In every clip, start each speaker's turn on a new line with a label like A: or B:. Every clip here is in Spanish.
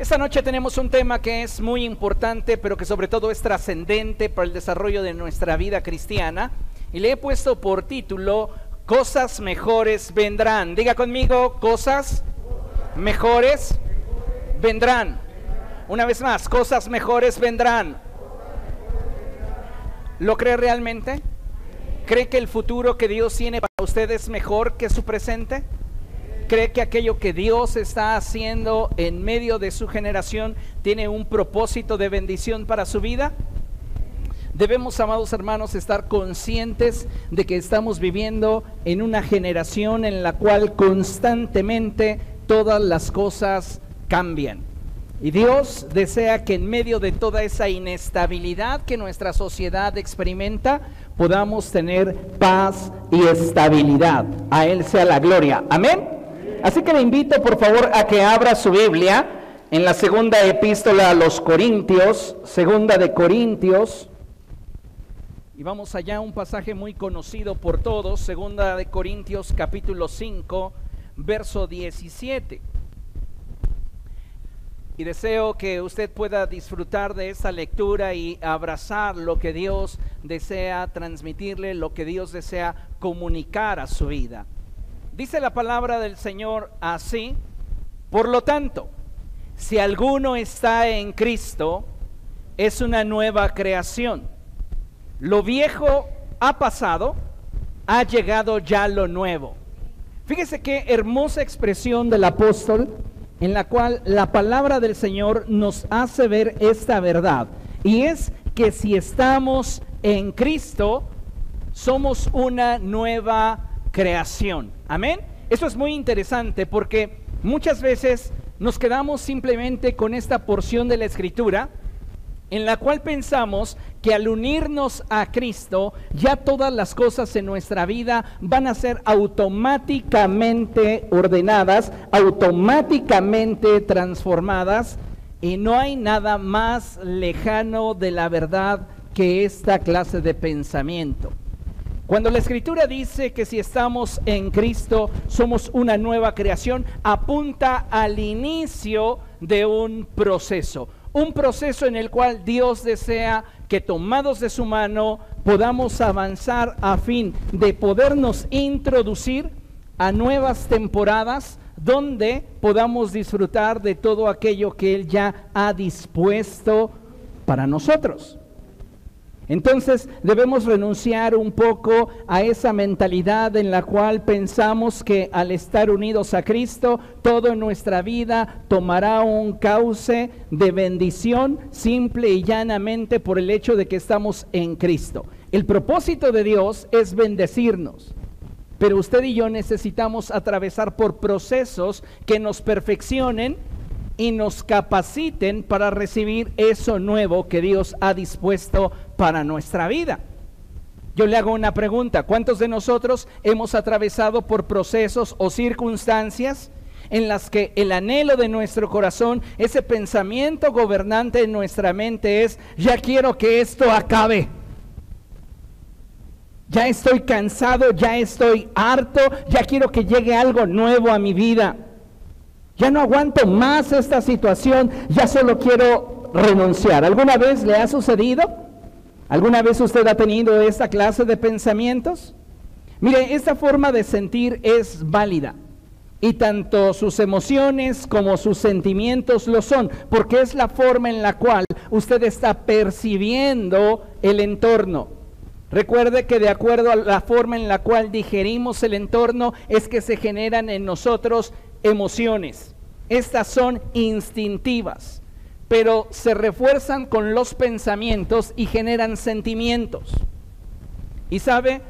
A: Esta noche tenemos un tema que es muy importante, pero que sobre todo es trascendente para el desarrollo de nuestra vida cristiana. Y le he puesto por título, Cosas mejores vendrán. Diga conmigo, cosas mejores vendrán. Una vez más, cosas mejores vendrán. ¿Lo cree realmente? ¿Cree que el futuro que Dios tiene para usted es mejor que su presente? ¿Cree que aquello que Dios está haciendo en medio de su generación tiene un propósito de bendición para su vida? Debemos, amados hermanos, estar conscientes de que estamos viviendo en una generación en la cual constantemente todas las cosas cambian. Y Dios desea que en medio de toda esa inestabilidad que nuestra sociedad experimenta, podamos tener paz y estabilidad. A Él sea la gloria. Amén. Así que le invito por favor a que abra su Biblia en la segunda epístola a los Corintios, segunda de Corintios, y vamos allá a un pasaje muy conocido por todos, segunda de Corintios capítulo 5, verso 17. Y deseo que usted pueda disfrutar de esta lectura y abrazar lo que Dios desea transmitirle, lo que Dios desea comunicar a su vida. Dice la palabra del Señor así: por lo tanto, si alguno está en Cristo, es una nueva creación. Lo viejo ha pasado, ha llegado ya lo nuevo. Fíjese qué hermosa expresión del apóstol, en la cual la palabra del Señor nos hace ver esta verdad. Y es que si estamos en Cristo, somos una nueva creación. Amén. Esto es muy interesante porque muchas veces nos quedamos simplemente con esta porción de la Escritura en la cual pensamos que al unirnos a Cristo, ya todas las cosas en nuestra vida van a ser automáticamente ordenadas, automáticamente transformadas, y no hay nada más lejano de la verdad que esta clase de pensamiento. Cuando la Escritura dice que si estamos en Cristo somos una nueva creación, apunta al inicio de un proceso en el cual Dios desea que tomados de su mano podamos avanzar a fin de podernos introducir a nuevas temporadas donde podamos disfrutar de todo aquello que Él ya ha dispuesto para nosotros. Entonces debemos renunciar un poco a esa mentalidad en la cual pensamos que al estar unidos a Cristo, todo en nuestra vida tomará un cauce de bendición simple y llanamente por el hecho de que estamos en Cristo. El propósito de Dios es bendecirnos, pero usted y yo necesitamos atravesar por procesos que nos perfeccionen y nos capaciten para recibir eso nuevo que Dios ha dispuesto para nuestra vida. Yo le hago una pregunta: ¿cuántos de nosotros hemos atravesado por procesos o circunstancias en las que el anhelo de nuestro corazón, ese pensamiento gobernante en nuestra mente es: ya quiero que esto acabe, ya estoy cansado, ya estoy harto, ya quiero que llegue algo nuevo a mi vida, ya no aguanto más esta situación, ya solo quiero renunciar? ¿Alguna vez le ha sucedido? ¿Alguna vez usted ha tenido esta clase de pensamientos? Mire, esta forma de sentir es válida, y tanto sus emociones como sus sentimientos lo son, porque es la forma en la cual usted está percibiendo el entorno. Recuerde que de acuerdo a la forma en la cual digerimos el entorno es que se generan en nosotros emociones. Estas son instintivas, pero se refuerzan con los pensamientos y generan sentimientos. Y sabe,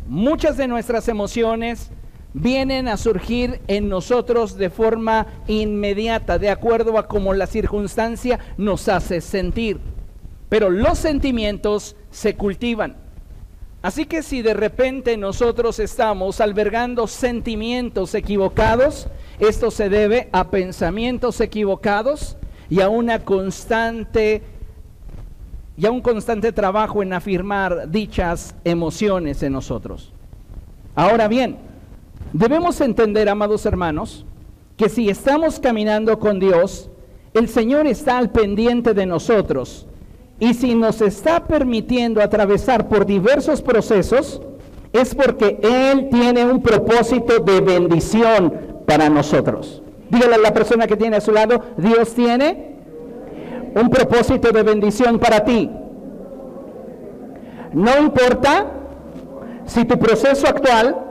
A: muchas de nuestras emociones vienen a surgir en nosotros de forma inmediata, de acuerdo a cómo la circunstancia nos hace sentir. Pero los sentimientos se cultivan. Así que si de repente nosotros estamos albergando sentimientos equivocados, esto se debe a pensamientos equivocados y a un constante trabajo en afirmar dichas emociones en nosotros. Ahora bien, debemos entender, amados hermanos, que si estamos caminando con Dios, el Señor está al pendiente de nosotros. Y si nos está permitiendo atravesar por diversos procesos, es porque Él tiene un propósito de bendición para nosotros. Dígale a la persona que tiene a su lado, Dios tiene un propósito de bendición para ti. No importa si tu proceso actual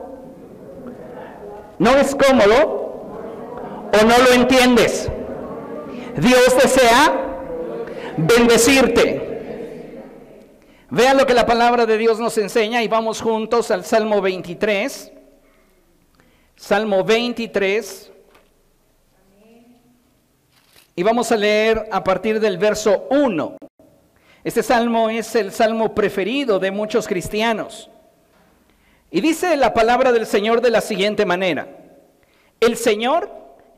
A: no es cómodo o no lo entiendes. Dios desea bendecirte. Vean lo que la palabra de Dios nos enseña y vamos juntos al Salmo 23. Salmo 23. Y vamos a leer a partir del verso 1. Este salmo es el salmo preferido de muchos cristianos. Y dice la palabra del Señor de la siguiente manera: el Señor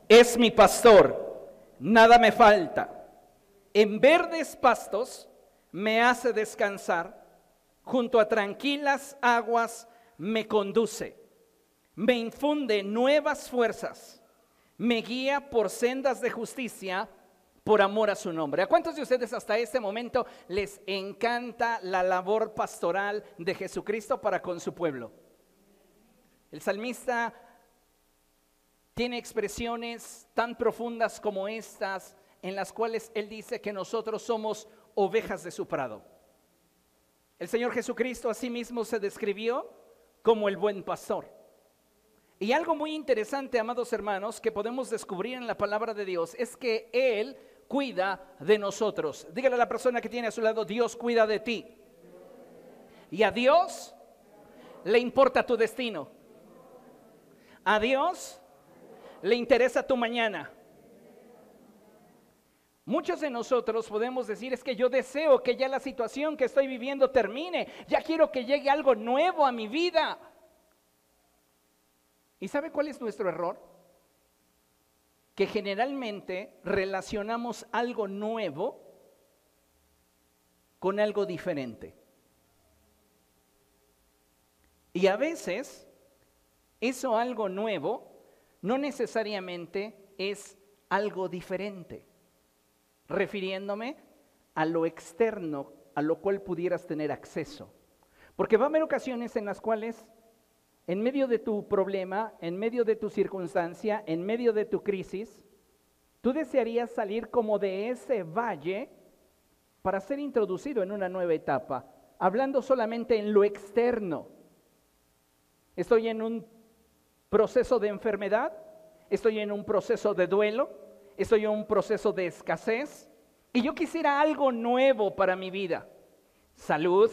A: es mi pastor, nada me falta. En verdes pastos me hace descansar, junto a tranquilas aguas me conduce. Me infunde nuevas fuerzas, me guía por sendas de justicia, por amor a su nombre. ¿A cuántos de ustedes hasta este momento les encanta la labor pastoral de Jesucristo para con su pueblo? El salmista tiene expresiones tan profundas como estas, en las cuales él dice que nosotros somos ovejas de su prado. El Señor Jesucristo asimismo se describió como el buen pastor. Y algo muy interesante, amados hermanos, que podemos descubrir en la palabra de Dios es que Él cuida de nosotros. Dígale a la persona que tiene a su lado, Dios cuida de ti. Y a Dios le importa tu destino. A Dios le interesa tu mañana. Muchos de nosotros podemos decir, es que yo deseo que ya la situación que estoy viviendo termine. Ya quiero que llegue algo nuevo a mi vida. ¿Y sabe cuál es nuestro error? Que generalmente relacionamos algo nuevo con algo diferente. Y a veces, eso algo nuevo no necesariamente es algo diferente, refiriéndome a lo externo, a lo cual pudieras tener acceso. Porque va a haber ocasiones en las cuales, en medio de tu problema, en medio de tu circunstancia, en medio de tu crisis, tú desearías salir como de ese valle para ser introducido en una nueva etapa, hablando solamente en lo externo. Estoy en un proceso de enfermedad, estoy en un proceso de duelo, estoy en un proceso de escasez, y yo quisiera algo nuevo para mi vida: salud,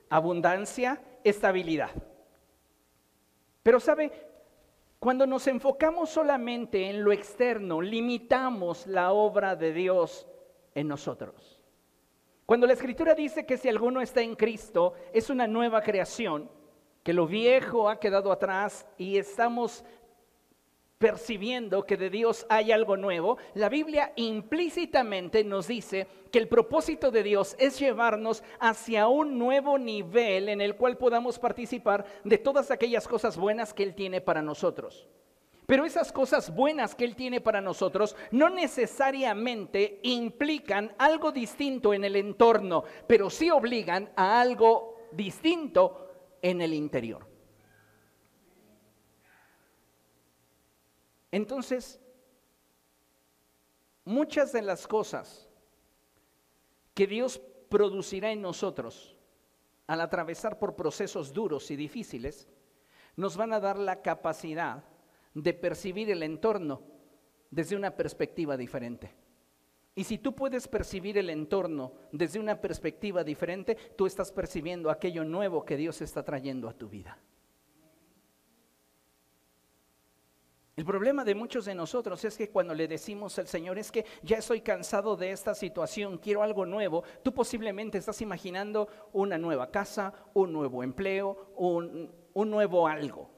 A: abundancia, estabilidad. Pero ¿sabe? Cuando nos enfocamos solamente en lo externo, limitamos la obra de Dios en nosotros. Cuando la Escritura dice que si alguno está en Cristo, es una nueva creación, que lo viejo ha quedado atrás y estamos percibiendo que de Dios hay algo nuevo, la Biblia implícitamente nos dice que el propósito de Dios es llevarnos hacia un nuevo nivel en el cual podamos participar de todas aquellas cosas buenas que Él tiene para nosotros. Pero esas cosas buenas que Él tiene para nosotros no necesariamente implican algo distinto en el entorno, pero sí obligan a algo distinto en el interior. Entonces, muchas de las cosas que Dios producirá en nosotros al atravesar por procesos duros y difíciles, nos van a dar la capacidad de percibir el entorno desde una perspectiva diferente. Y si tú puedes percibir el entorno desde una perspectiva diferente, tú estás percibiendo aquello nuevo que Dios está trayendo a tu vida. El problema de muchos de nosotros es que cuando le decimos al Señor, es que ya estoy cansado de esta situación, quiero algo nuevo, tú posiblemente estás imaginando una nueva casa, un nuevo empleo, un nuevo algo.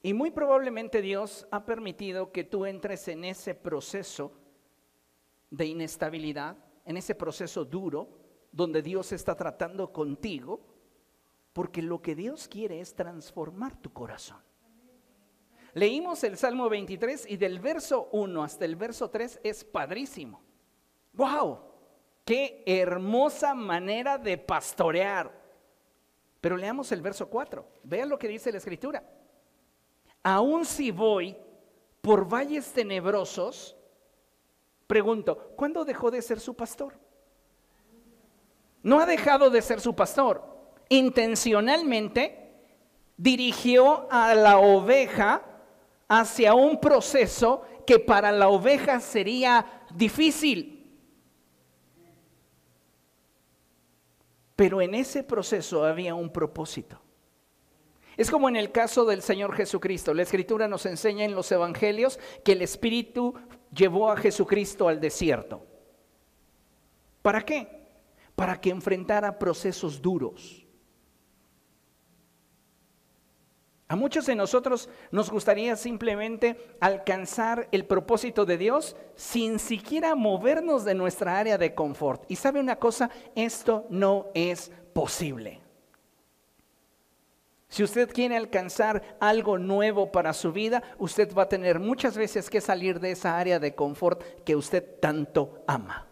A: Y muy probablemente Dios ha permitido que tú entres en ese proceso de inestabilidad, en ese proceso duro, donde Dios está tratando contigo, porque lo que Dios quiere es transformar tu corazón. leímos el Salmo 23 y del verso 1 hasta el verso 3 es padrísimo. ¡Wow! ¡Qué hermosa manera de pastorear! Pero leamos el verso 4. Vean lo que dice la Escritura. Aún si voy por valles tenebrosos, pregunto, ¿cuándo dejó de ser su pastor? No ha dejado de ser su pastor. Intencionalmente dirigió a la oveja hacia un proceso que para la oveja sería difícil. Pero en ese proceso había un propósito. Es como en el caso del Señor Jesucristo. La Escritura nos enseña en los evangelios que el Espíritu llevó a Jesucristo al desierto. ¿Para qué? Para que enfrentara procesos duros. A muchos de nosotros nos gustaría simplemente alcanzar el propósito de Dios sin siquiera movernos de nuestra área de confort. Y ¿sabe una cosa? Esto no es posible. Si usted quiere alcanzar algo nuevo para su vida, usted va a tener muchas veces que salir de esa área de confort que usted tanto ama.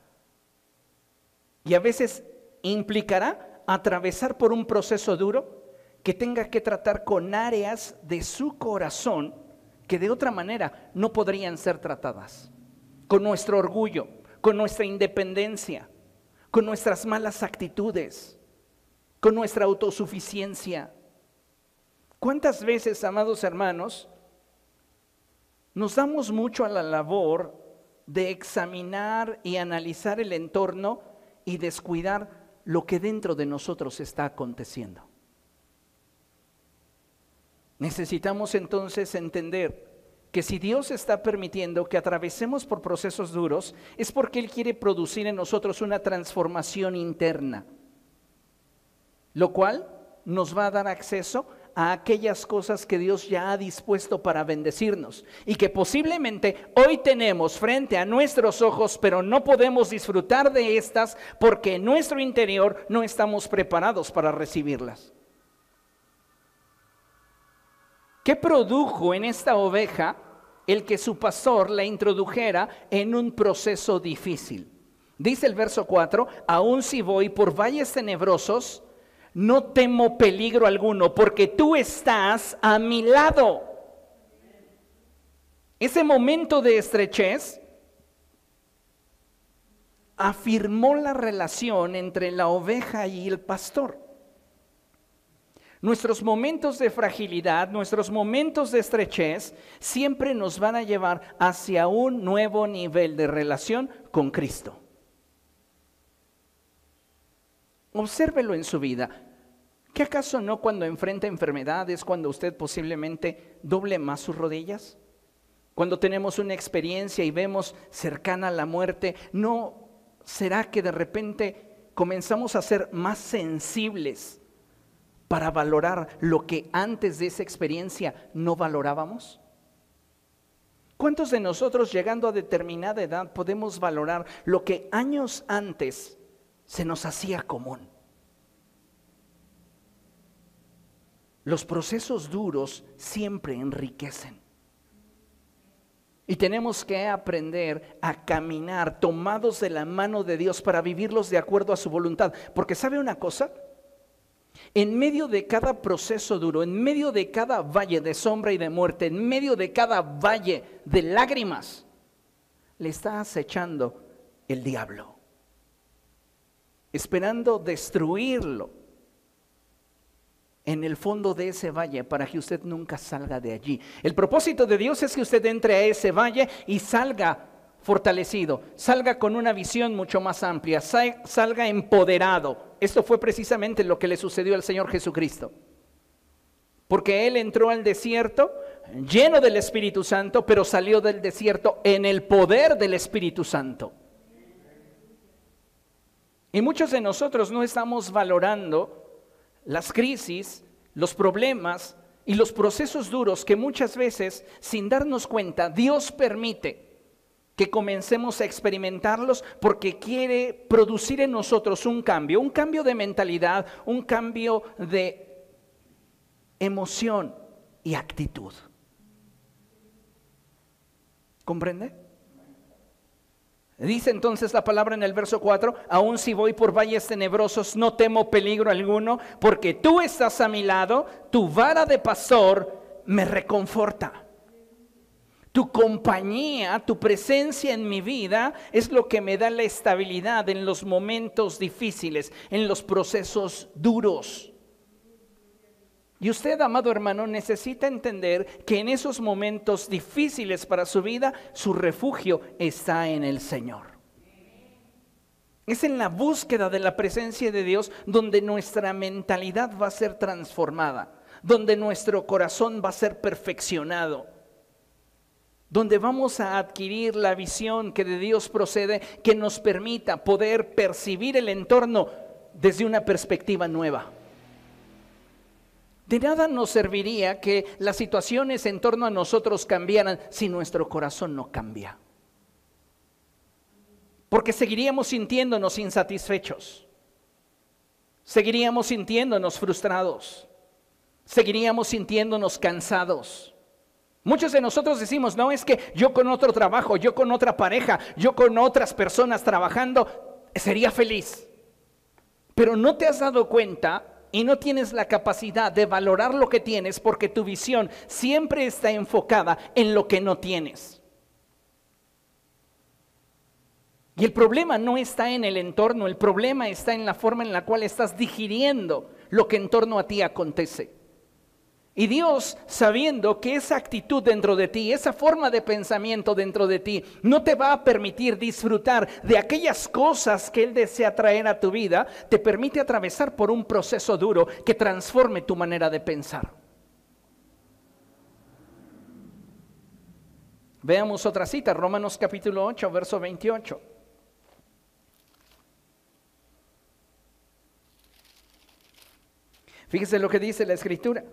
A: Y a veces implicará atravesar por un proceso duro que tenga que tratar con áreas de su corazón que de otra manera no podrían ser tratadas. Con nuestro orgullo, con nuestra independencia, con nuestras malas actitudes, con nuestra autosuficiencia. ¿Cuántas veces, amados hermanos, nos damos mucho a la labor de examinar y analizar el entorno y descuidar lo que dentro de nosotros está aconteciendo? Necesitamos entonces entender que si Dios está permitiendo que atravesemos por procesos duros, es porque Él quiere producir en nosotros una transformación interna, lo cual nos va a dar acceso a aquellas cosas que Dios ya ha dispuesto para bendecirnos y que posiblemente hoy tenemos frente a nuestros ojos, pero no podemos disfrutar de estas porque en nuestro interior no estamos preparados para recibirlas. ¿Qué produjo en esta oveja el que su pastor la introdujera en un proceso difícil? Dice el verso 4, aun si voy por valles tenebrosos, no temo peligro alguno, porque tú estás a mi lado. Ese momento de estrechez afirmó la relación entre la oveja y el pastor. Nuestros momentos de fragilidad, nuestros momentos de estrechez, siempre nos van a llevar hacia un nuevo nivel de relación con Cristo. Obsérvelo en su vida. ¿Qué acaso no cuando enfrenta enfermedades, cuando usted posiblemente doble más sus rodillas? Cuando tenemos una experiencia y vemos cercana a la muerte, ¿no será que de repente comenzamos a ser más sensibles para valorar lo que antes de esa experiencia no valorábamos? ¿Cuántos de nosotros llegando a determinada edad podemos valorar lo que años antes se nos hacía común? Los procesos duros siempre enriquecen. Y tenemos que aprender a caminar tomados de la mano de Dios para vivirlos de acuerdo a su voluntad. Porque ¿sabe una cosa? En medio de cada proceso duro, en medio de cada valle de sombra y de muerte, en medio de cada valle de lágrimas, le está acechando el diablo, esperando destruirlo en el fondo de ese valle para que usted nunca salga de allí. El propósito de Dios es que usted entre a ese valle y salga fortalecido, salga con una visión mucho más amplia, salga empoderado. Esto fue precisamente lo que le sucedió al Señor Jesucristo. Porque Él entró al desierto lleno del Espíritu Santo, pero salió del desierto en el poder del Espíritu Santo. Y muchos de nosotros no estamos valorando las crisis, los problemas y los procesos duros que muchas veces, sin darnos cuenta, Dios permite que comencemos a experimentarlos porque quiere producir en nosotros un cambio de mentalidad, un cambio de emoción y actitud. ¿Comprende? Dice entonces la palabra en el verso 4, aun si voy por valles tenebrosos, no temo peligro alguno, porque tú estás a mi lado, tu vara de pastor me reconforta. Tu compañía, tu presencia en mi vida es lo que me da la estabilidad en los momentos difíciles, en los procesos duros. Y usted, amado hermano, necesita entender que en esos momentos difíciles para su vida, su refugio está en el Señor. Es en la búsqueda de la presencia de Dios donde nuestra mentalidad va a ser transformada, donde nuestro corazón va a ser perfeccionado, donde vamos a adquirir la visión que de Dios procede, que nos permita poder percibir el entorno desde una perspectiva nueva. De nada nos serviría que las situaciones en torno a nosotros cambiaran si nuestro corazón no cambia. Porque seguiríamos sintiéndonos insatisfechos, seguiríamos sintiéndonos frustrados, seguiríamos sintiéndonos cansados. Muchos de nosotros decimos, no, es que yo con otro trabajo, yo con otra pareja, yo con otras personas trabajando, sería feliz. Pero no te has dado cuenta y no tienes la capacidad de valorar lo que tienes porque tu visión siempre está enfocada en lo que no tienes. Y el problema no está en el entorno, el problema está en la forma en la cual estás digiriendo lo que en torno a ti acontece. Y Dios, sabiendo que esa actitud dentro de ti, esa forma de pensamiento dentro de ti, no te va a permitir disfrutar de aquellas cosas que Él desea traer a tu vida, te permite atravesar por un proceso duro que transforme tu manera de pensar. Veamos otra cita, Romanos capítulo 8, verso 28. Fíjese lo que dice la Escritura.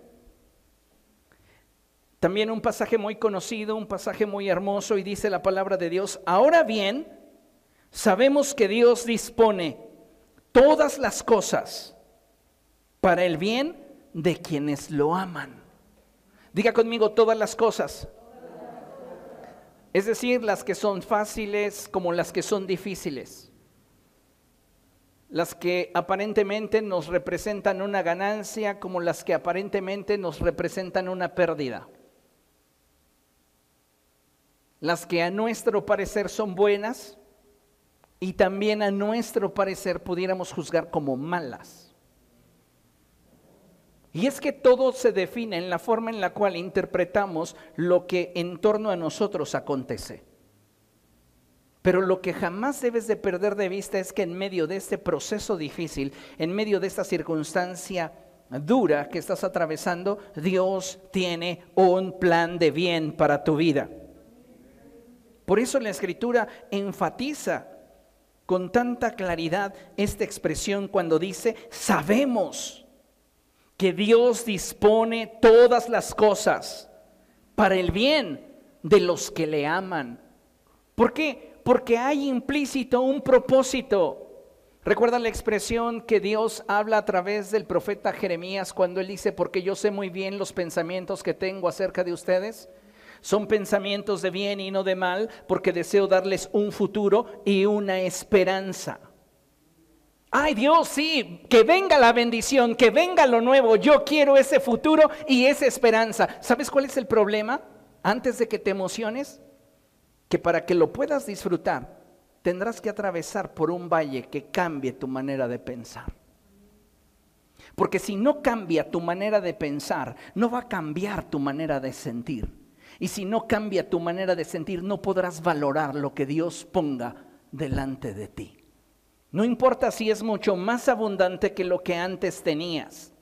A: También un pasaje muy conocido, un pasaje muy hermoso, y dice la palabra de Dios: ahora bien, sabemos que Dios dispone todas las cosas para el bien de quienes lo aman. Diga conmigo, todas las cosas. Es decir, las que son fáciles como las que son difíciles. Las que aparentemente nos representan una ganancia como las que aparentemente nos representan una pérdida. Las que a nuestro parecer son buenas y también a nuestro parecer pudiéramos juzgar como malas. Y es que todo se define en la forma en la cual interpretamos lo que en torno a nosotros acontece. Pero lo que jamás debes de perder de vista es que en medio de este proceso difícil, en medio de esta circunstancia dura que estás atravesando, Dios tiene un plan de bien para tu vida. Por eso la Escritura enfatiza con tanta claridad esta expresión cuando dice: sabemos que Dios dispone todas las cosas para el bien de los que le aman. ¿Por qué? Porque hay implícito un propósito. ¿Recuerda la expresión que Dios habla a través del profeta Jeremías cuando él dice: porque yo sé muy bien los pensamientos que tengo acerca de ustedes? Son pensamientos de bien y no de mal, porque deseo darles un futuro y una esperanza. Ay Dios, sí, que venga la bendición, que venga lo nuevo. Yo quiero ese futuro y esa esperanza. ¿Sabes cuál es el problema? Antes de que te emociones, que para que lo puedas disfrutar, tendrás que atravesar por un valle que cambie tu manera de pensar. Porque si no cambia tu manera de pensar, no va a cambiar tu manera de sentir. Y si no cambia tu manera de sentir, no podrás valorar lo que Dios ponga delante de ti. No importa si es mucho más abundante que lo que antes tenías.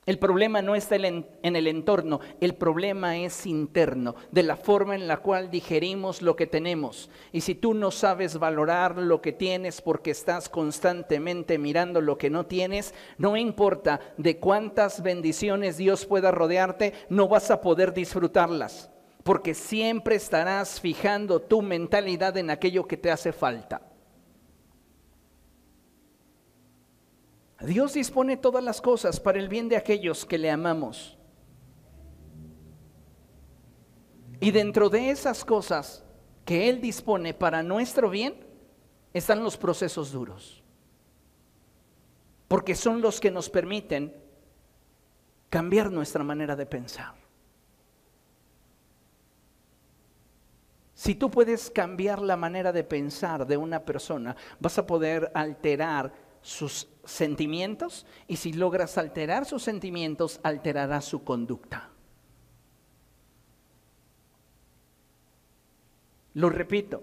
A: El problema no está en el entorno, el problema es interno, de la forma en la cual digerimos lo que tenemos. Y si tú no sabes valorar lo que tienes porque estás constantemente mirando lo que no tienes, no importa de cuántas bendiciones Dios pueda rodearte, no vas a poder disfrutarlas. Porque siempre estarás fijando tu mentalidad en aquello que te hace falta. Dios dispone todas las cosas para el bien de aquellos que le amamos. Y dentro de esas cosas que Él dispone para nuestro bien están los procesos duros, porque son los que nos permiten cambiar nuestra manera de pensar. Si tú puedes cambiar la manera de pensar de una persona, vas a poder alterar sus sentimientos, y si logras alterar sus sentimientos, alterarás su conducta. Lo repito,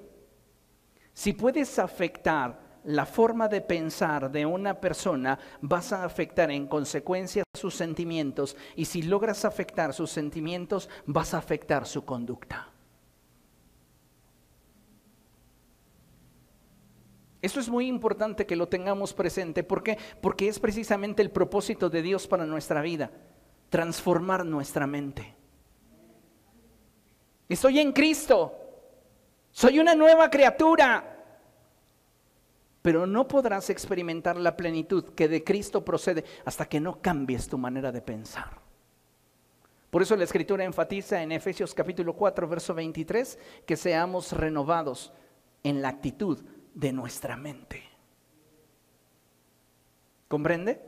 A: si puedes afectar la forma de pensar de una persona, vas a afectar en consecuencia sus sentimientos, y si logras afectar sus sentimientos, vas a afectar su conducta. Eso es muy importante que lo tengamos presente. ¿Por qué? Porque es precisamente el propósito de Dios para nuestra vida, transformar nuestra mente. Estoy en Cristo, soy una nueva criatura, pero no podrás experimentar la plenitud que de Cristo procede hasta que no cambies tu manera de pensar. Por eso la Escritura enfatiza en Efesios capítulo 4, verso 23, que seamos renovados en la actitud de nuestra mente. ¿Comprende?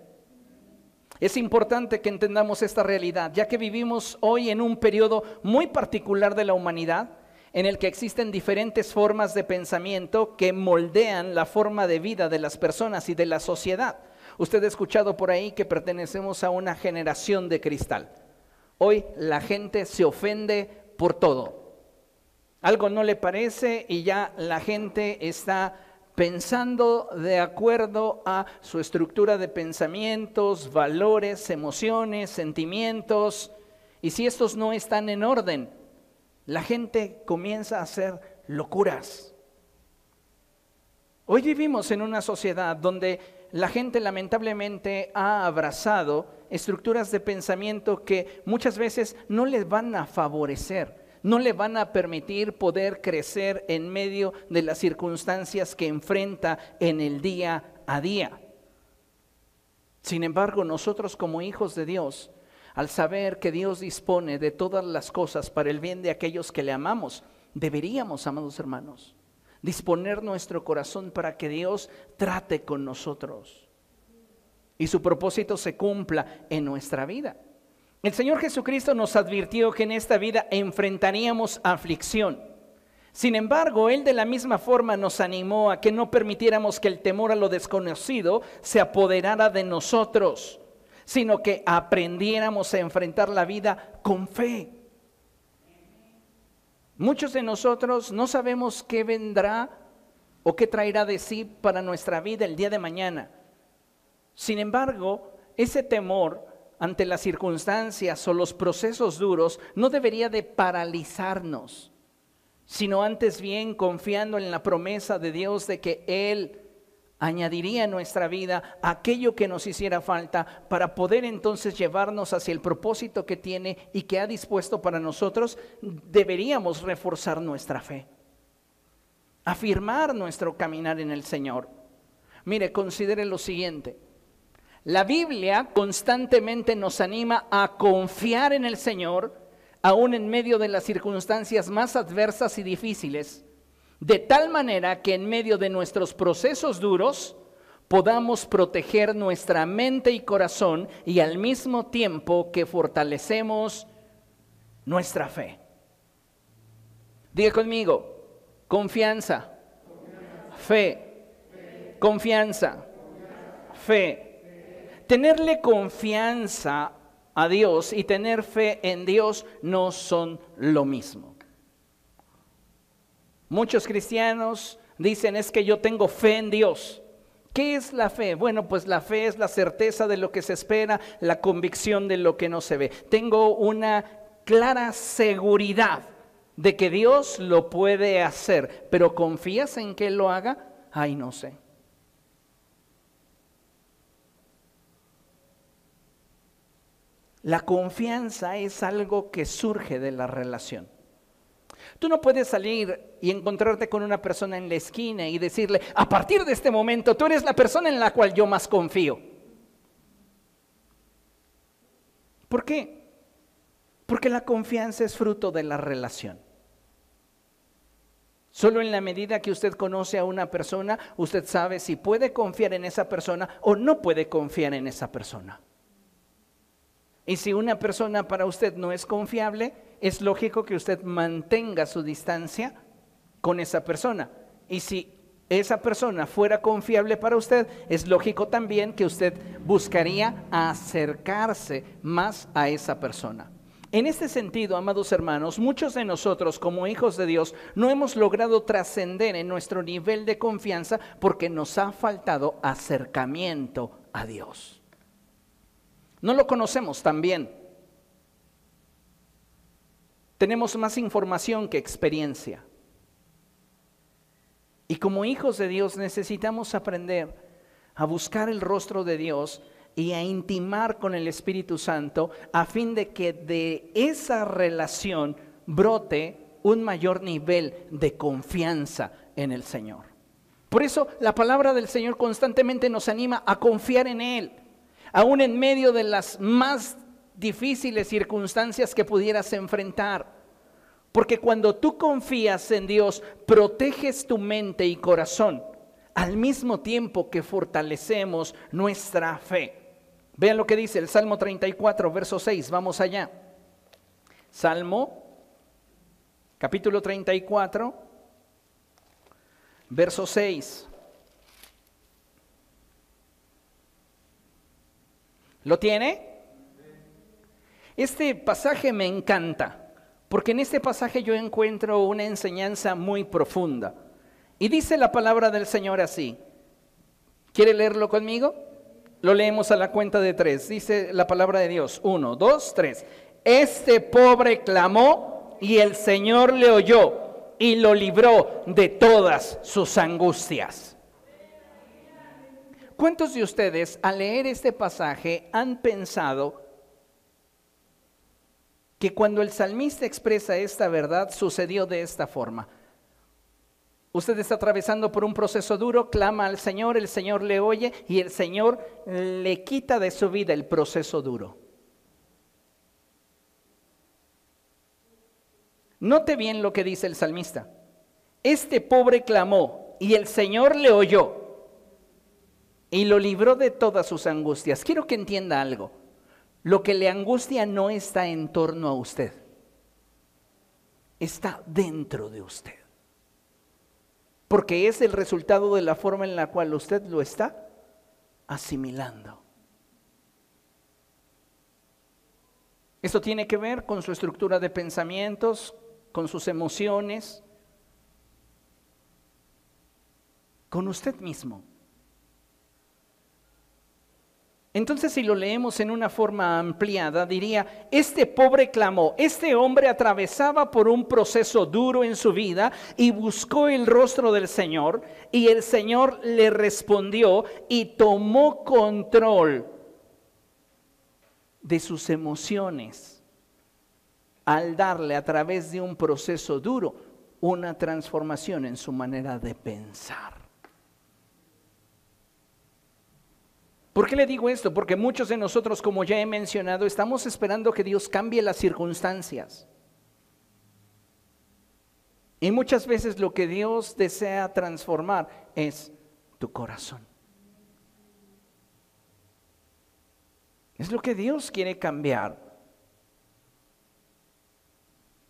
A: Es importante que entendamos esta realidad, ya que vivimos hoy en un periodo muy particular de la humanidad, en el que existen diferentes formas de pensamiento que moldean la forma de vida de las personas y de la sociedad. Usted ha escuchado por ahí que pertenecemos a una generación de cristal. Hoy la gente se ofende por todo. Algo no le parece y ya la gente está pensando de acuerdo a su estructura de pensamientos, valores, emociones, sentimientos. Y si estos no están en orden, la gente comienza a hacer locuras. Hoy vivimos en una sociedad donde la gente lamentablemente ha abrazado estructuras de pensamiento que muchas veces no les van a favorecer, no le van a permitir poder crecer en medio de las circunstancias que enfrenta en el día a día. Sin embargo, nosotros como hijos de Dios, al saber que Dios dispone de todas las cosas para el bien de aquellos que le amamos, deberíamos, amados hermanos, disponer nuestro corazón para que Dios trate con nosotros y su propósito se cumpla en nuestra vida. El Señor Jesucristo nos advirtió que en esta vida enfrentaríamos aflicción. Sin embargo, Él de la misma forma nos animó a que no permitiéramos que el temor a lo desconocido se apoderara de nosotros, sino que aprendiéramos a enfrentar la vida con fe. Muchos de nosotros no sabemos qué vendrá o qué traerá de sí para nuestra vida el día de mañana. Sin embargo, ese temor ante las circunstancias o los procesos duros no debería de paralizarnos, sino antes bien confiando en la promesa de Dios de que Él añadiría a nuestra vida aquello que nos hiciera falta para poder entonces llevarnos hacia el propósito que tiene y que ha dispuesto para nosotros. Deberíamos reforzar nuestra fe, afirmar nuestro caminar en el Señor. Mire, considere lo siguiente. La Biblia constantemente nos anima a confiar en el Señor, aún en medio de las circunstancias más adversas y difíciles, de tal manera que en medio de nuestros procesos duros podamos proteger nuestra mente y corazón y al mismo tiempo que fortalecemos nuestra fe. Diga conmigo, confianza, fe, confianza, fe. Tenerle confianza a Dios y tener fe en Dios no son lo mismo. Muchos cristianos dicen, es que yo tengo fe en Dios. ¿Qué es la fe? Bueno, pues la fe es la certeza de lo que se espera, la convicción de lo que no se ve. Tengo una clara seguridad de que Dios lo puede hacer, pero ¿confías en que Él lo haga? Ay, no sé. La confianza es algo que surge de la relación. Tú no puedes salir y encontrarte con una persona en la esquina y decirle, a partir de este momento tú eres la persona en la cual yo más confío. ¿Por qué? Porque la confianza es fruto de la relación. Solo en la medida que usted conoce a una persona, usted sabe si puede confiar en esa persona o no puede confiar en esa persona. Y si una persona para usted no es confiable, es lógico que usted mantenga su distancia con esa persona. Y si esa persona fuera confiable para usted, es lógico también que usted buscaría acercarse más a esa persona. En este sentido, amados hermanos, muchos de nosotros como hijos de Dios no hemos logrado trascender en nuestro nivel de confianza porque nos ha faltado acercamiento a Dios. No lo conocemos tan bien. Tenemos más información que experiencia. Y como hijos de Dios necesitamos aprender a buscar el rostro de Dios y a intimar con el Espíritu Santo a fin de que de esa relación brote un mayor nivel de confianza en el Señor. Por eso la palabra del Señor constantemente nos anima a confiar en Él, aún en medio de las más difíciles circunstancias que pudieras enfrentar. Porque cuando tú confías en Dios, proteges tu mente y corazón, al mismo tiempo que fortalecemos nuestra fe. Vean lo que dice el Salmo 34, verso 6, vamos allá. Salmo, capítulo 34, verso 6. ¿Lo tiene? Este pasaje me encanta. Porque en este pasaje yo encuentro una enseñanza muy profunda. Y dice la palabra del Señor así. ¿Quiere leerlo conmigo? Lo leemos a la cuenta de 3. Dice la palabra de Dios. 1, 2, 3. Este pobre clamó y el Señor le oyó y lo libró de todas sus angustias. ¿Cuántos de ustedes al leer este pasaje han pensado que cuando el salmista expresa esta verdad sucedió de esta forma? Usted está atravesando por un proceso duro, clama al Señor, el Señor le oye y el Señor le quita de su vida el proceso duro. Note bien lo que dice el salmista. Este pobre clamó y el Señor le oyó y lo libró de todas sus angustias. Quiero que entienda algo. Lo que le angustia no está en torno a usted, está dentro de usted, porque es el resultado de la forma en la cual usted lo está asimilando. Esto tiene que ver con su estructura de pensamientos, con sus emociones, con usted mismo. Entonces, si lo leemos en una forma ampliada, diría, este pobre clamó, este hombre atravesaba por un proceso duro en su vida y buscó el rostro del Señor, y el Señor le respondió y tomó control de sus emociones al darle a través de un proceso duro una transformación en su manera de pensar. ¿Por qué le digo esto? Porque muchos de nosotros, como ya he mencionado, estamos esperando que Dios cambie las circunstancias. Y muchas veces lo que Dios desea transformar es tu corazón. Es lo que Dios quiere cambiar.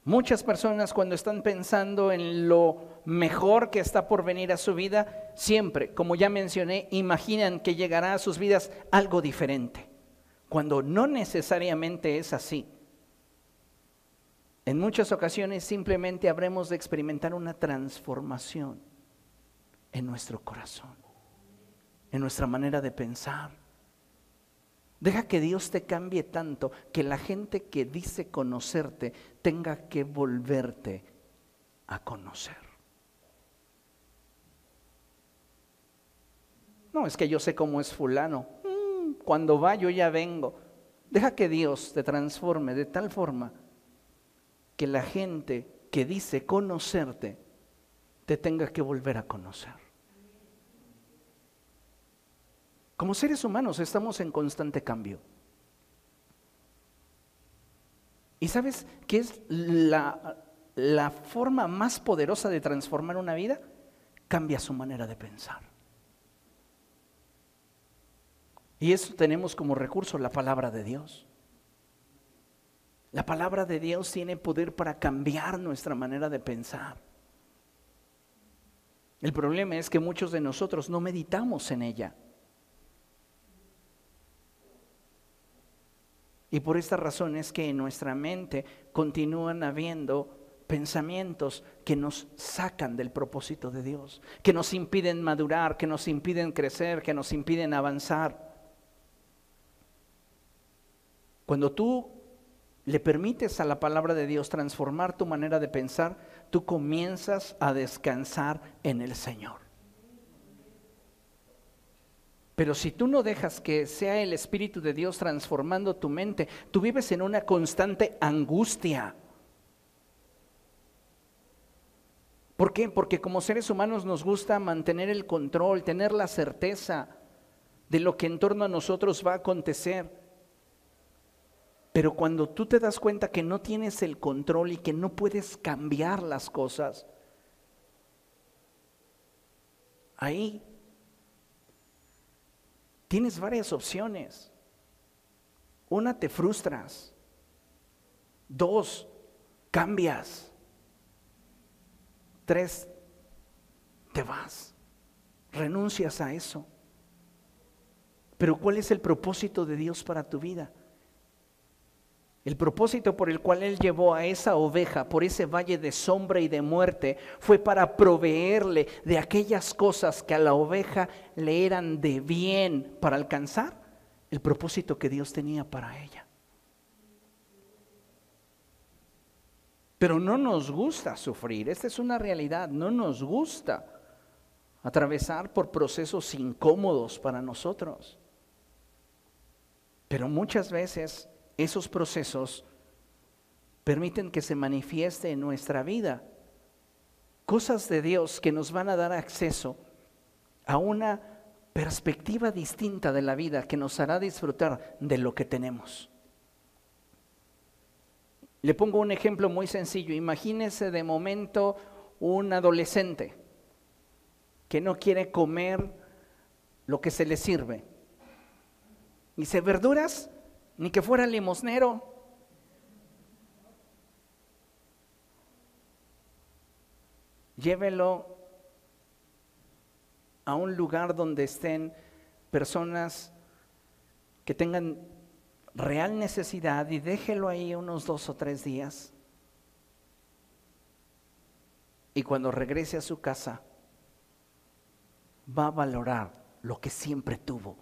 A: Muchas personas cuando están pensando en lo mejor que está por venir a su vida, siempre, como ya mencioné, imaginan que llegará a sus vidas algo diferente, cuando no necesariamente es así. En muchas ocasiones simplemente habremos de experimentar una transformación en nuestro corazón, en nuestra manera de pensar. Deja que Dios te cambie tanto que la gente que dice conocerte tenga que volverte a conocer. No, es que yo sé cómo es fulano. Cuando va yo ya vengo. Deja que Dios te transforme de tal forma que la gente que dice conocerte te tenga que volver a conocer. Como seres humanos estamos en constante cambio. ¿Y sabes qué es la la forma más poderosa de transformar una vida? Cambia su manera de pensar. Y eso tenemos como recurso la palabra de Dios. La palabra de Dios tiene poder para cambiar nuestra manera de pensar. El problema es que muchos de nosotros no meditamos en ella. Y por esta razón es que en nuestra mente continúan habiendo pensamientos que nos sacan del propósito de Dios, que nos impiden madurar, que nos impiden crecer, que nos impiden avanzar. Cuando tú le permites a la palabra de Dios transformar tu manera de pensar, tú comienzas a descansar en el Señor. Pero si tú no dejas que sea el Espíritu de Dios transformando tu mente, tú vives en una constante angustia. ¿Por qué? Porque como seres humanos nos gusta mantener el control, tener la certeza de lo que en torno a nosotros va a acontecer. Pero cuando tú te das cuenta que no tienes el control y que no puedes cambiar las cosas, ahí tienes varias opciones. Una, te frustras. Dos, cambias. Tres, te vas. Renuncias a eso. Pero ¿cuál es el propósito de Dios para tu vida? El propósito por el cual Él llevó a esa oveja por ese valle de sombra y de muerte fue para proveerle de aquellas cosas que a la oveja le eran de bien para alcanzar el propósito que Dios tenía para ella. Pero no nos gusta sufrir, esta es una realidad, no nos gusta atravesar por procesos incómodos para nosotros. Pero muchas veces esos procesos permiten que se manifieste en nuestra vida cosas de Dios que nos van a dar acceso a una perspectiva distinta de la vida que nos hará disfrutar de lo que tenemos. Le pongo un ejemplo muy sencillo. Imagínese de momento un adolescente que no quiere comer lo que se le sirve. Dice, ¿verduras? Ni que fuera limosnero. Llévelo a un lugar donde estén personas que tengan real necesidad y déjelo ahí unos 2 o 3 días. Y cuando regrese a su casa, va a valorar lo que siempre tuvo,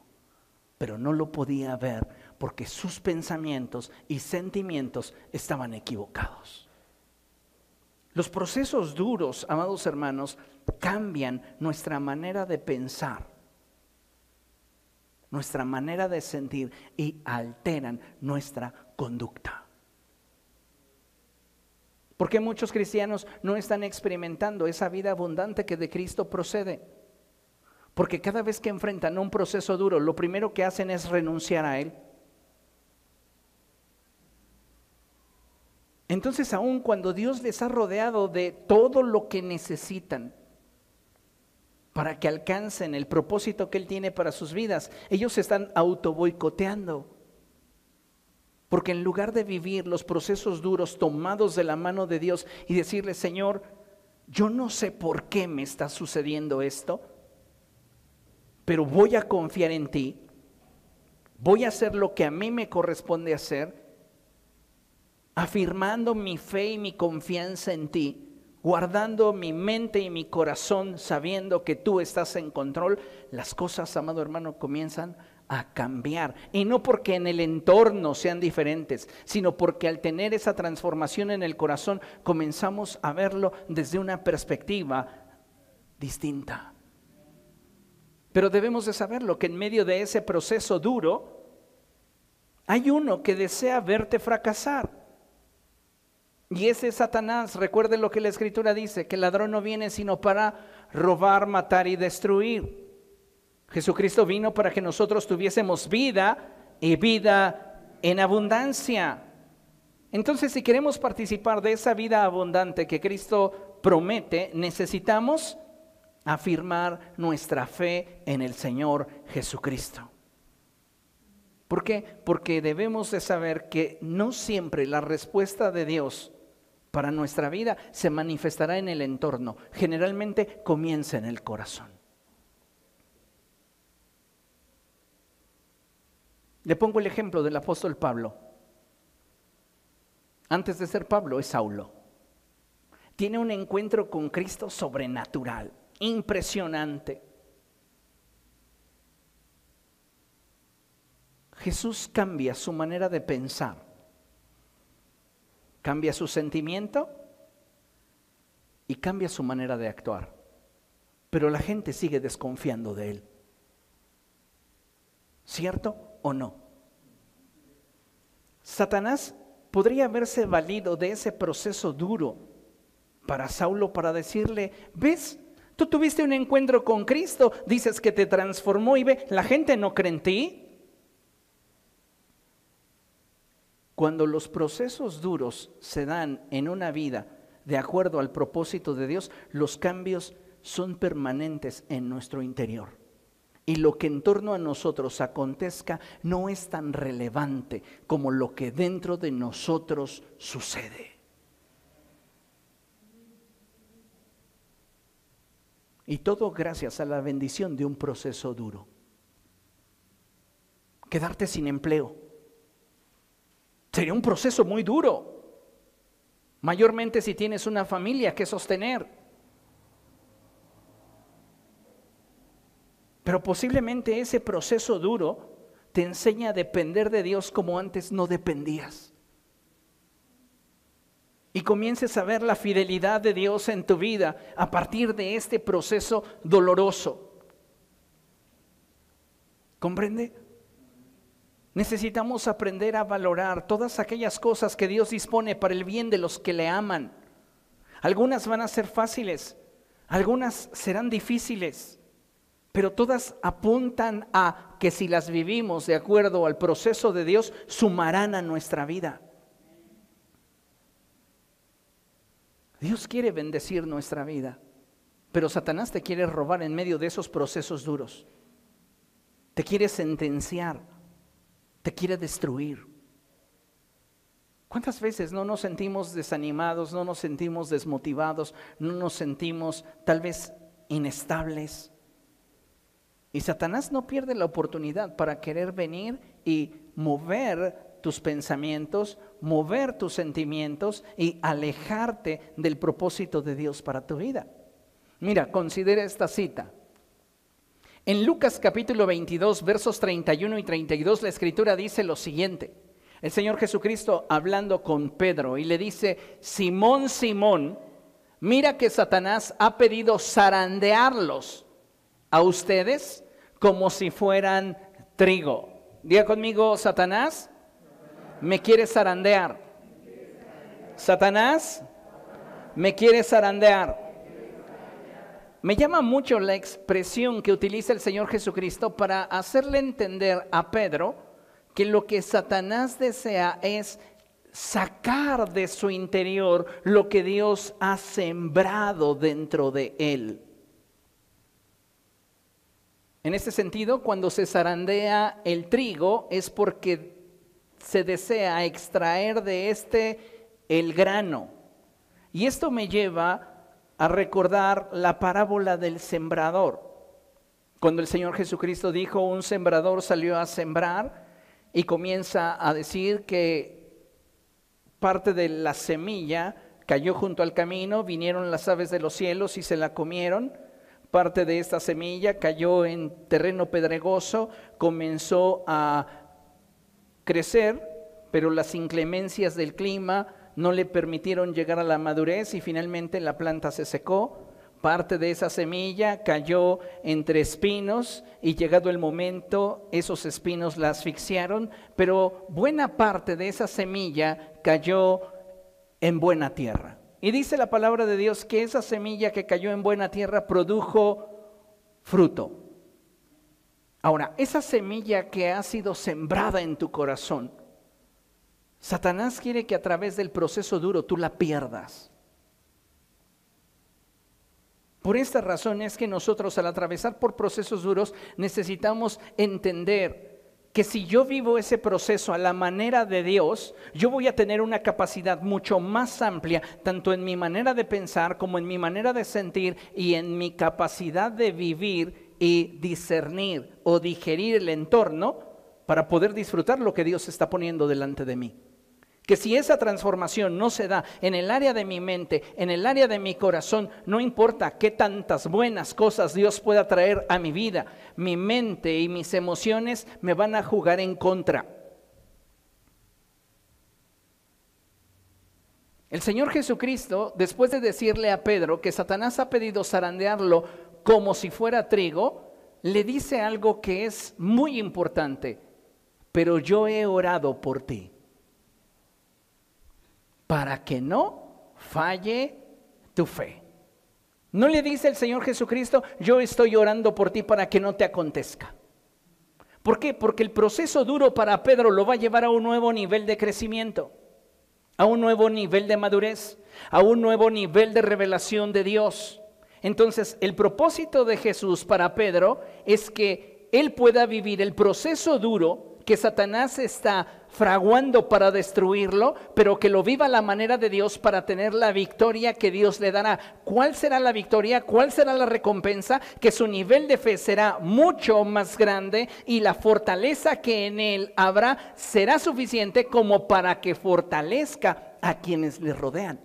A: pero no lo podía ver porque sus pensamientos y sentimientos estaban equivocados. Los procesos duros, amados hermanos, cambian nuestra manera de pensar, nuestra manera de sentir y alteran nuestra conducta. ¿Por qué muchos cristianos no están experimentando esa vida abundante que de Cristo procede? Porque cada vez que enfrentan un proceso duro, lo primero que hacen es renunciar a él. Entonces, aun cuando Dios les ha rodeado de todo lo que necesitan para que alcancen el propósito que Él tiene para sus vidas, ellos se están autoboicoteando. Porque en lugar de vivir los procesos duros tomados de la mano de Dios y decirle, Señor, yo no sé por qué me está sucediendo esto, pero voy a confiar en ti, voy a hacer lo que a mí me corresponde hacer, afirmando mi fe y mi confianza en ti, guardando mi mente y mi corazón, sabiendo que tú estás en control, las cosas, amado hermano, comienzan a cambiar. Y no porque en el entorno sean diferentes, sino porque al tener esa transformación en el corazón, comenzamos a verlo desde una perspectiva distinta. Pero debemos de saberlo, que en medio de ese proceso duro, hay uno que desea verte fracasar. Y ese es Satanás. Recuerden lo que la Escritura dice, que el ladrón no viene sino para robar, matar y destruir. Jesucristo vino para que nosotros tuviésemos vida y vida en abundancia. Entonces, si queremos participar de esa vida abundante que Cristo promete, necesitamos afirmar nuestra fe en el Señor Jesucristo. ¿Por qué? Porque debemos de saber que no siempre la respuesta de Dios para nuestra vida se manifestará en el entorno. Generalmente comienza en el corazón. Le pongo el ejemplo del apóstol Pablo. Antes de ser Pablo es Saulo. Tiene un encuentro con Cristo sobrenatural, impresionante. Jesús cambia su manera de pensar, cambia su sentimiento y cambia su manera de actuar. Pero la gente sigue desconfiando de él. ¿Cierto o no? Satanás podría haberse valido de ese proceso duro para Saulo para decirle, ¿ves? Tú tuviste un encuentro con Cristo, dices que te transformó y ve, la gente no cree en ti. Cuando los procesos duros se dan en una vida de acuerdo al propósito de Dios, los cambios son permanentes en nuestro interior. Y lo que en torno a nosotros acontezca no es tan relevante como lo que dentro de nosotros sucede. Y todo gracias a la bendición de un proceso duro. Quedarte sin empleo sería un proceso muy duro, mayormente si tienes una familia que sostener. Pero posiblemente ese proceso duro te enseña a depender de Dios como antes no dependías. Y comiences a ver la fidelidad de Dios en tu vida a partir de este proceso doloroso. ¿Comprende? Necesitamos aprender a valorar todas aquellas cosas que Dios dispone para el bien de los que le aman. Algunas van a ser fáciles, algunas serán difíciles, pero todas apuntan a que si las vivimos de acuerdo al proceso de Dios, sumarán a nuestra vida. Dios quiere bendecir nuestra vida, pero Satanás te quiere robar en medio de esos procesos duros. Te quiere sentenciar. Te quiere destruir. ¿Cuántas veces no nos sentimos desanimados, no nos sentimos desmotivados, no nos sentimos tal vez inestables? Y Satanás no pierde la oportunidad para querer venir y mover tus pensamientos, mover tus sentimientos y alejarte del propósito de Dios para tu vida. Mira, considera esta cita. En Lucas capítulo 22, versos 31 y 32, la Escritura dice lo siguiente. El Señor Jesucristo hablando con Pedro y le dice, Simón, Simón, mira que Satanás ha pedido zarandearlos a ustedes como si fueran trigo. Diga conmigo, Satanás me quiere zarandear. Satanás me quiere zarandear. Me llama mucho la expresión que utiliza el Señor Jesucristo para hacerle entender a Pedro que lo que Satanás desea es sacar de su interior lo que Dios ha sembrado dentro de él. En este sentido, cuando se zarandea el trigo es porque se desea extraer de este el grano. Y esto me lleva a recordar la parábola del sembrador. Cuando el Señor Jesucristo dijo, un sembrador salió a sembrar y comienza a decir que parte de la semilla cayó junto al camino, vinieron las aves de los cielos y se la comieron. Parte de esta semilla cayó en terreno pedregoso, comenzó a crecer, pero las inclemencias del clima no le permitieron llegar a la madurez y finalmente la planta se secó. Parte de esa semilla cayó entre espinos y llegado el momento, esos espinos la asfixiaron, pero buena parte de esa semilla cayó en buena tierra. Y dice la palabra de Dios que esa semilla que cayó en buena tierra produjo fruto. Ahora, esa semilla que ha sido sembrada en tu corazón, Satanás quiere que a través del proceso duro tú la pierdas. Por esta razón es que nosotros, al atravesar por procesos duros, necesitamos entender que si yo vivo ese proceso a la manera de Dios, yo voy a tener una capacidad mucho más amplia, tanto en mi manera de pensar como en mi manera de sentir y en mi capacidad de vivir y discernir o digerir el entorno para poder disfrutar lo que Dios está poniendo delante de mí. Que si esa transformación no se da en el área de mi mente, en el área de mi corazón, no importa qué tantas buenas cosas Dios pueda traer a mi vida, mi mente y mis emociones me van a jugar en contra. El Señor Jesucristo, después de decirle a Pedro que Satanás ha pedido zarandearlo como si fuera trigo, le dice algo que es muy importante: pero yo he orado por ti, para que no falle tu fe. No le dice el Señor Jesucristo: yo estoy orando por ti para que no te acontezca. ¿Por qué? Porque el proceso duro para Pedro lo va a llevar a un nuevo nivel de crecimiento, a un nuevo nivel de madurez, a un nuevo nivel de revelación de Dios. Entonces, el propósito de Jesús para Pedro es que él pueda vivir el proceso duro que Satanás está fraguando para destruirlo, pero que lo viva a la manera de Dios para tener la victoria que Dios le dará. ¿Cuál será la victoria? ¿Cuál será la recompensa? Que su nivel de fe será mucho más grande y la fortaleza que en él habrá será suficiente como para que fortalezca a quienes le rodean.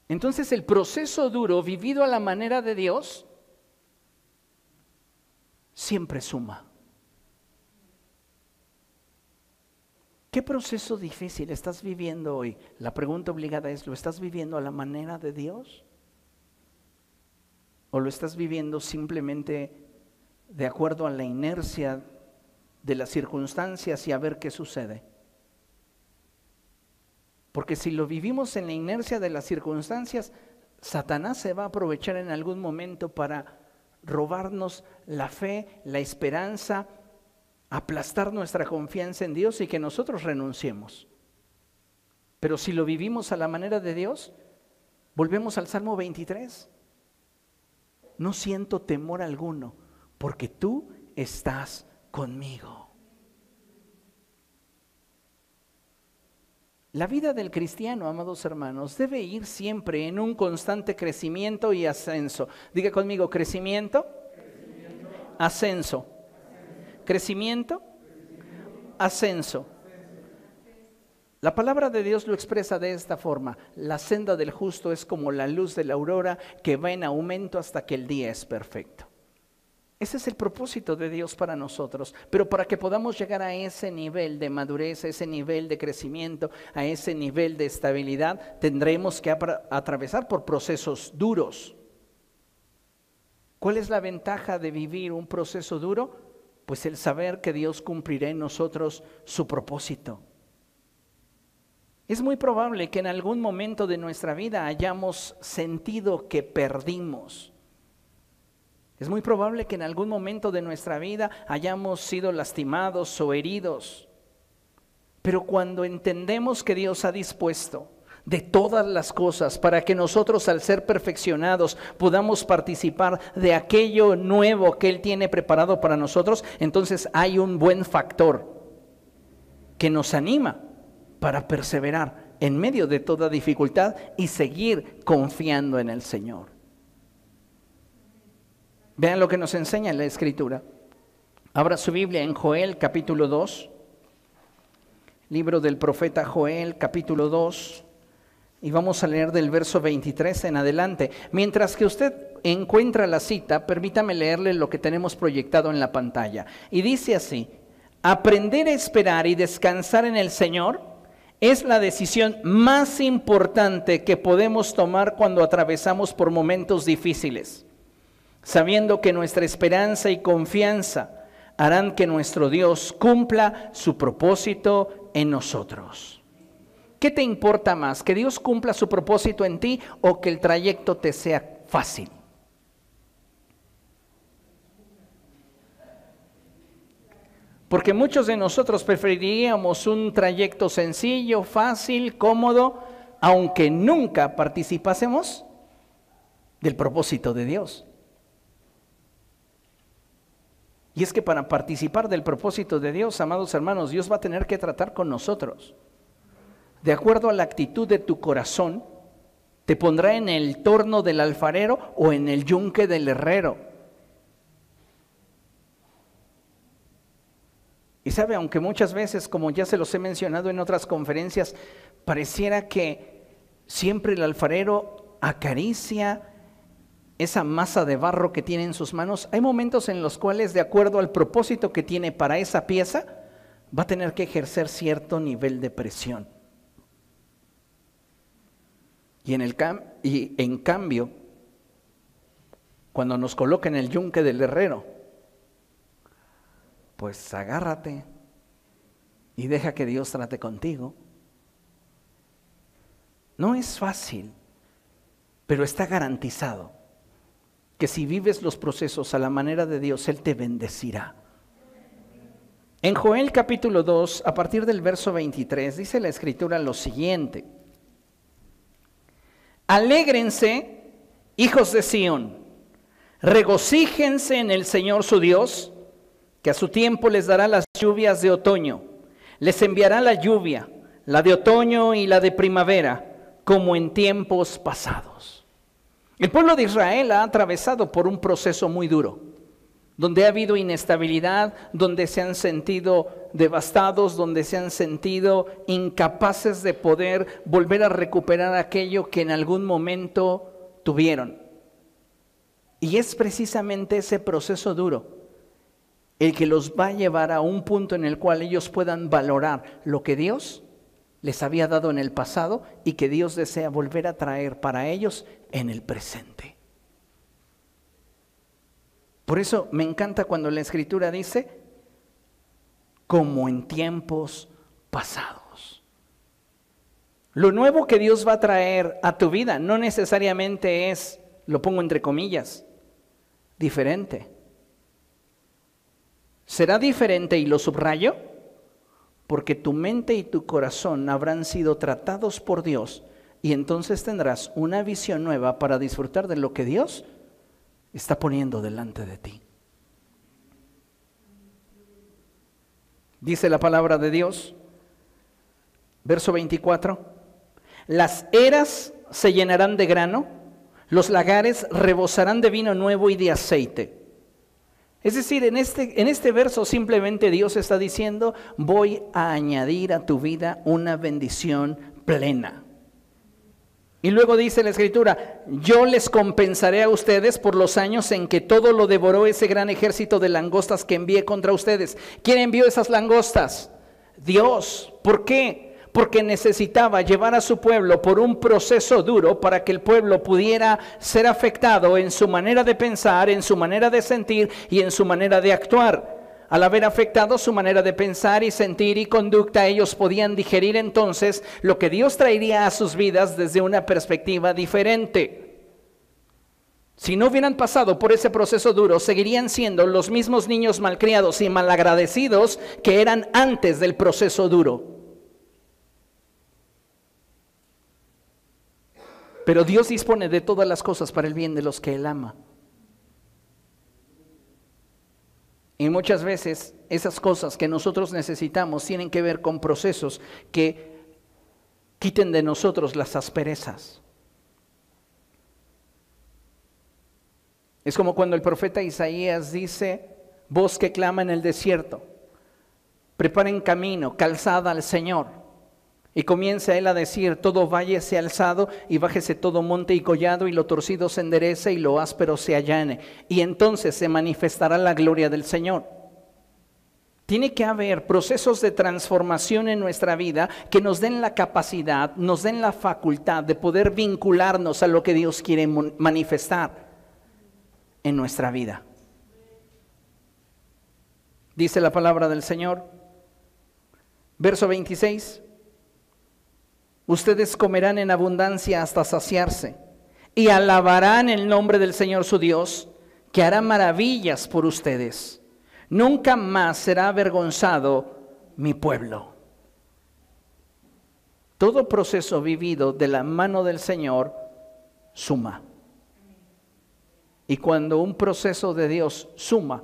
A: Entonces, el proceso duro vivido a la manera de Dios siempre suma. ¿Qué proceso difícil estás viviendo hoy? La pregunta obligada es: ¿lo estás viviendo a la manera de Dios? ¿O lo estás viviendo simplemente de acuerdo a la inercia de las circunstancias y a ver qué sucede? Porque si lo vivimos en la inercia de las circunstancias, Satanás se va a aprovechar en algún momento para robarnos la fe, la esperanza, aplastar nuestra confianza en Dios y que nosotros renunciemos. Pero si lo vivimos a la manera de Dios, volvemos al Salmo 23. No siento temor alguno, porque tú estás conmigo. La vida del cristiano, amados hermanos, debe ir siempre en un constante crecimiento y ascenso. Diga conmigo: crecimiento, ascenso. Crecimiento, ascenso. La palabra de Dios lo expresa de esta forma: la senda del justo es como la luz de la aurora que va en aumento hasta que el día es perfecto. Ese es el propósito de Dios para nosotros, pero para que podamos llegar a ese nivel de madurez, a ese nivel de crecimiento, a ese nivel de estabilidad, tendremos que atravesar por procesos duros. ¿Cuál es la ventaja de vivir un proceso duro? Pues el saber que Dios cumplirá en nosotros su propósito. Es muy probable que en algún momento de nuestra vida hayamos sentido que perdimos. Es muy probable que en algún momento de nuestra vida hayamos sido lastimados o heridos. Pero cuando entendemos que Dios ha dispuesto de todas las cosas para que nosotros, al ser perfeccionados, podamos participar de aquello nuevo que Él tiene preparado para nosotros, entonces hay un buen factor que nos anima para perseverar en medio de toda dificultad y seguir confiando en el Señor. Vean lo que nos enseña la Escritura. Abra su Biblia en Joel capítulo 2, libro del profeta Joel capítulo 2, y vamos a leer del verso 23 en adelante. Mientras que usted encuentra la cita, permítame leerle lo que tenemos proyectado en la pantalla. Y dice así: aprender a esperar y descansar en el Señor es la decisión más importante que podemos tomar cuando atravesamos por momentos difíciles, sabiendo que nuestra esperanza y confianza harán que nuestro Dios cumpla su propósito en nosotros. ¿Qué te importa más? ¿Que Dios cumpla su propósito en ti o que el trayecto te sea fácil? Porque muchos de nosotros preferiríamos un trayecto sencillo, fácil, cómodo, aunque nunca participásemos del propósito de Dios. Y es que para participar del propósito de Dios, amados hermanos, Dios va a tener que tratar con nosotros. De acuerdo a la actitud de tu corazón, te pondrá en el torno del alfarero o en el yunque del herrero. Y sabe, aunque muchas veces, como ya se los he mencionado en otras conferencias, pareciera que siempre el alfarero acaricia esa masa de barro que tiene en sus manos, hay momentos en los cuales, de acuerdo al propósito que tiene para esa pieza, va a tener que ejercer cierto nivel de presión. Y en cambio, cuando nos coloca en el yunque del herrero, pues agárrate y deja que Dios trate contigo. No es fácil, pero está garantizado que si vives los procesos a la manera de Dios, Él te bendecirá. En Joel capítulo 2, a partir del verso 23, dice la Escritura lo siguiente: alégrense, hijos de Sión, regocíjense en el Señor su Dios, que a su tiempo les dará las lluvias de otoño, les enviará la lluvia, la de otoño y la de primavera, como en tiempos pasados. El pueblo de Israel ha atravesado por un proceso muy duro, donde ha habido inestabilidad, donde se han sentido devastados, donde se han sentido incapaces de poder volver a recuperar aquello que en algún momento tuvieron. Y es precisamente ese proceso duro el que los va a llevar a un punto en el cual ellos puedan valorar lo que Dios les había dado en el pasado y que Dios desea volver a traer para ellos en el presente. Por eso me encanta cuando la Escritura dice, como en tiempos pasados. Lo nuevo que Dios va a traer a tu vida no necesariamente es, lo pongo entre comillas, diferente. Será diferente, y lo subrayo, porque tu mente y tu corazón habrán sido tratados por Dios y entonces tendrás una visión nueva para disfrutar de lo que Dios está poniendo delante de ti. Dice la palabra de Dios, verso 24, las eras se llenarán de grano, los lagares rebosarán de vino nuevo y de aceite. Es decir, en este verso simplemente Dios está diciendo, voy a añadir a tu vida una bendición plena. Y luego dice la Escritura, yo les compensaré a ustedes por los años en que todo lo devoró ese gran ejército de langostas que envié contra ustedes. ¿Quién envió esas langostas? Dios. ¿Por qué? Porque necesitaba llevar a su pueblo por un proceso duro para que el pueblo pudiera ser afectado en su manera de pensar, en su manera de sentir y en su manera de actuar. Al haber afectado su manera de pensar y sentir y conducta, ellos podían digerir entonces lo que Dios traería a sus vidas desde una perspectiva diferente. Si no hubieran pasado por ese proceso duro, seguirían siendo los mismos niños malcriados y malagradecidos que eran antes del proceso duro. Pero Dios dispone de todas las cosas para el bien de los que Él ama. Y muchas veces esas cosas que nosotros necesitamos tienen que ver con procesos que quiten de nosotros las asperezas. Es como cuando el profeta Isaías dice, voz que clama en el desierto, preparen camino, calzada al Señor. Y comienza él a decir, todo valle sea alzado y bájese todo monte y collado y lo torcido se enderece y lo áspero se allane. Y entonces se manifestará la gloria del Señor. Tiene que haber procesos de transformación en nuestra vida que nos den la capacidad, nos den la facultad de poder vincularnos a lo que Dios quiere manifestar en nuestra vida. Dice la palabra del Señor, verso 26. Ustedes comerán en abundancia hasta saciarse y alabarán el nombre del Señor su Dios, que hará maravillas por ustedes. Nunca más será avergonzado mi pueblo. Todo proceso vivido de la mano del Señor suma. Y cuando un proceso de Dios suma,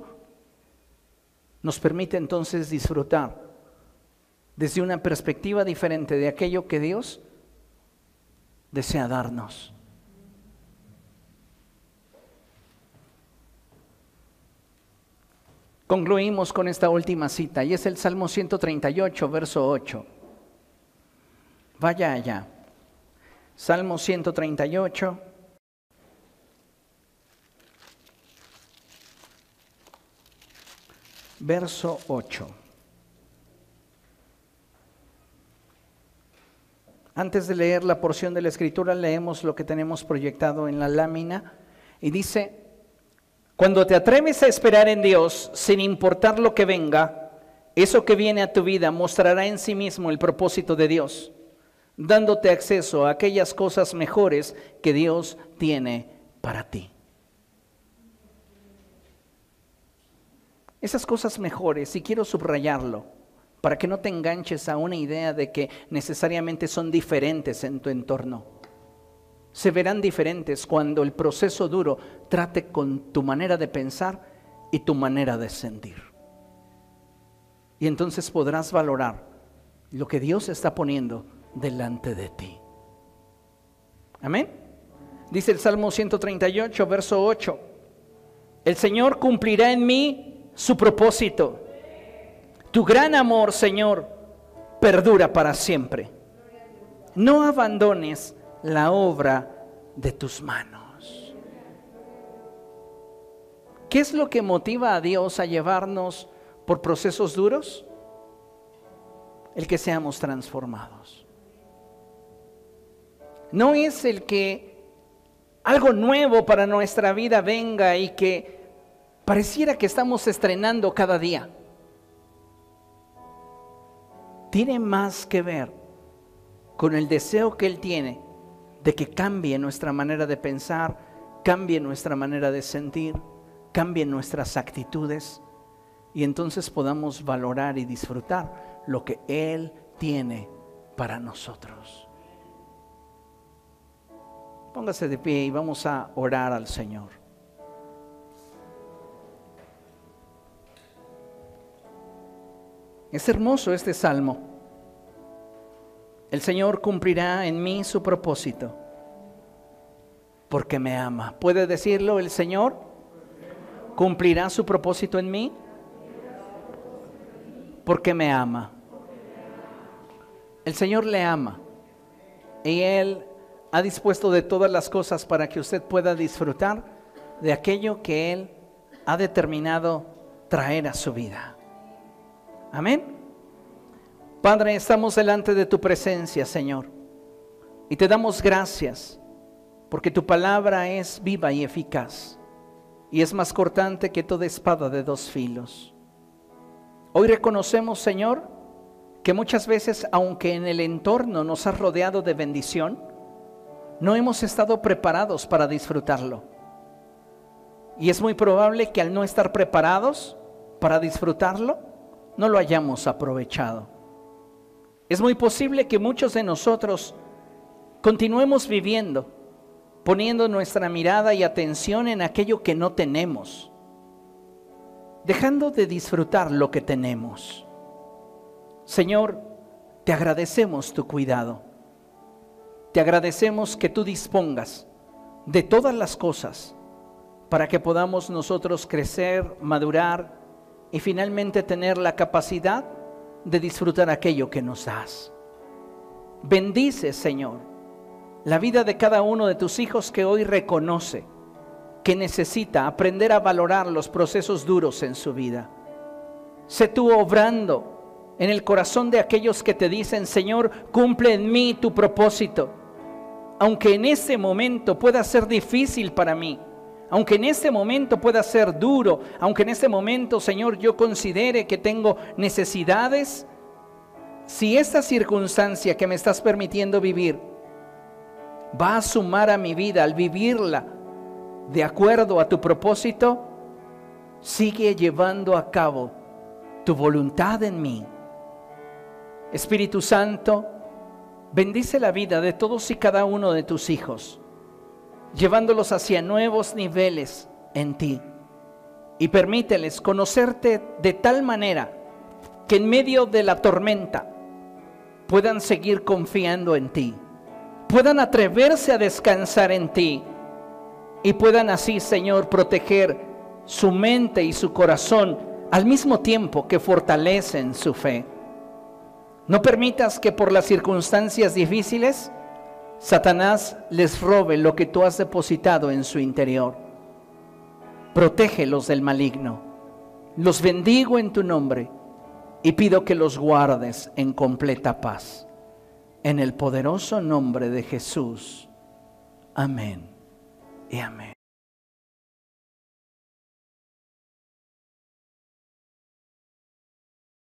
A: nos permite entonces disfrutar desde una perspectiva diferente de aquello que Dios desea darnos. Concluimos con esta última cita y es el Salmo 138, verso 8. Vaya allá. Salmo 138. Verso 8. Antes de leer la porción de la Escritura, leemos lo que tenemos proyectado en la lámina y dice: cuando te atreves a esperar en Dios, sin importar lo que venga, eso que viene a tu vida mostrará en sí mismo el propósito de Dios, dándote acceso a aquellas cosas mejores que Dios tiene para ti. Esas cosas mejores, y quiero subrayarlo, para que no te enganches a una idea de que necesariamente son diferentes en tu entorno. Se verán diferentes cuando el proceso duro trate con tu manera de pensar y tu manera de sentir. Y entonces podrás valorar lo que Dios está poniendo delante de ti. Amén. Dice el Salmo 138, verso 8. El Señor cumplirá en mí su propósito. Tu gran amor, Señor, perdura para siempre. No abandones la obra de tus manos. ¿Qué es lo que motiva a Dios a llevarnos por procesos duros? El que seamos transformados. No es el que algo nuevo para nuestra vida venga y que pareciera que estamos estrenando cada día. Tiene más que ver con el deseo que Él tiene de que cambie nuestra manera de pensar, cambie nuestra manera de sentir, cambie nuestras actitudes y entonces podamos valorar y disfrutar lo que Él tiene para nosotros. Póngase de pie y vamos a orar al Señor. Es hermoso este salmo. El Señor cumplirá en mí su propósito, porque me ama. ¿Puede decirlo el Señor? ¿Cumplirá su propósito en mí? Porque me ama. El Señor le ama y Él ha dispuesto de todas las cosas para que usted pueda disfrutar de aquello que Él ha determinado traer a su vida. Amén. Padre, estamos delante de tu presencia, Señor, y te damos gracias porque tu palabra es viva y eficaz y es más cortante que toda espada de dos filos. Hoy reconocemos, Señor, que muchas veces, aunque en el entorno nos has rodeado de bendición, no hemos estado preparados para disfrutarlo. Y es muy probable que al no estar preparados para disfrutarlo, no lo hayamos aprovechado. Es muy posible que muchos de nosotros continuemos viviendo, poniendo nuestra mirada y atención en aquello que no tenemos, dejando de disfrutar lo que tenemos. Señor, te agradecemos tu cuidado. Te agradecemos que tú dispongas de todas las cosas para que podamos nosotros crecer, madurar y finalmente tener la capacidad de disfrutar aquello que nos das. Bendice, Señor, la vida de cada uno de tus hijos que hoy reconoce que necesita aprender a valorar los procesos duros en su vida. Sé tú obrando en el corazón de aquellos que te dicen: Señor, cumple en mí tu propósito. Aunque en este momento pueda ser difícil para mí, aunque en este momento pueda ser duro, aunque en este momento, Señor, yo considere que tengo necesidades, si esta circunstancia que me estás permitiendo vivir va a sumar a mi vida al vivirla de acuerdo a tu propósito, Sigue llevando a cabo tu voluntad en mí. Espíritu Santo, bendice la vida de todos y cada uno de tus hijos, llevándolos hacia nuevos niveles en ti. Y permíteles conocerte de tal manera que en medio de la tormenta puedan seguir confiando en ti, puedan atreverse a descansar en ti y puedan así, Señor, proteger su mente y su corazón al mismo tiempo que fortalecen su fe. No permitas que por las circunstancias difíciles Satanás les robe lo que tú has depositado en su interior. Protégelos del maligno. Los bendigo en tu nombre y pido que los guardes en completa paz. En el poderoso nombre de Jesús. Amén y amén.